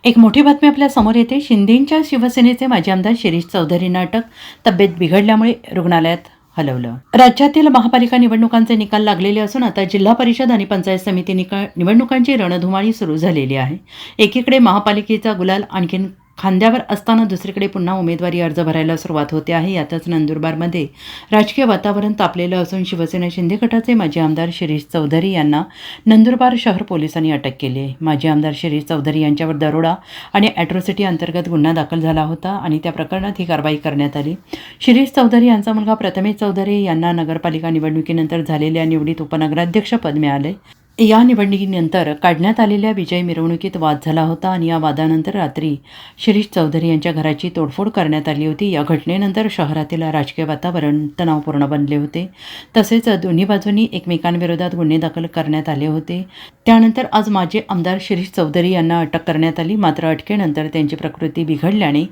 एक मोठी बातमी आपल्या समोर येते. शिंदेंच्या शिवसेनेचे माजी आमदार शिरीष चौधरींना अटक. तब्येत बिघडल्यामुळे रुग्णालयात हलवलं. राज्यातील महापालिका निवडणुकांचे निकाल लागलेले असून आता जिल्हा परिषद आणि पंचायत समिती निवडणुकांची रणधुमाळी सुरू झालेली आहे. एकीकडे महापालिकेचा गुलाल आणखीन खांद्यावर असताना दुसरीकडे पुन्हा उमेदवारी अर्ज भरायला सुरुवात होते आहे. यातच नंदुरबारमध्ये राजकीय वातावरण तापलेलं असून शिवसेना शिंदे गटाचे माजी आमदार शिरीष चौधरी यांना नंदुरबार शहर पोलिसांनी अटक केली आहे. माजी आमदार शिरीष चौधरी यांच्यावर दरोडा आणि ॲट्रॉसिटी अंतर्गत गुन्हा दाखल झाला होता आणि त्या प्रकरणात ही कारवाई करण्यात आली. शिरीष चौधरी यांचा मुलगा प्रथमेश चौधरी यांना नगरपालिका निवडणुकीनंतर झालेल्या निवडीत उपनगराध्यक्षपद मिळाले. या निवडणुकीनंतर काढण्यात आलेल्या विजयी मिरवणुकीत वाद झाला होता आणि या वादानंतर रात्री शिरीष चौधरी यांच्या घराची तोडफोड करण्यात आली होती. या घटनेनंतर शहरातील राजकीय वातावरण तणावपूर्ण बनले होते. तसेच दोन्ही बाजूंनी एकमेकांविरोधात गुन्हे दाखल करण्यात आले होते. त्यानंतर आज माजी आमदार शिरीष चौधरी यांना अटक करण्यात आली. मात्र अटकेनंतर त्यांची प्रकृती बिघडल्याने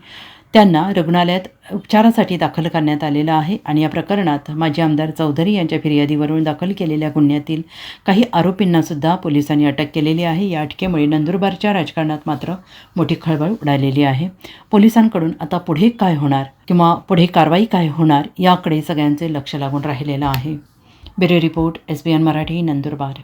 त्यांना रुग्णालयात उपचारासाठी दाखल करण्यात आलेलं आहे आणि या प्रकरणात माजी आमदार चौधरी यांच्या फिर्यादीवरून दाखल केलेल्या गुन्ह्यातील काही आरोपींनासुद्धा पोलिसांनी अटक केलेली आहे. या अटकेमुळे नंदुरबारच्या राजकारणात मात्र मोठी खळबळ उडालेली आहे. पोलिसांकडून आता पुढे काय होणार किंवा पुढे कारवाई काय होणार याकडे सगळ्यांचे लक्ष लागून राहिलेलं आहे. Bureau report, SBN Marathi, Nandurbar.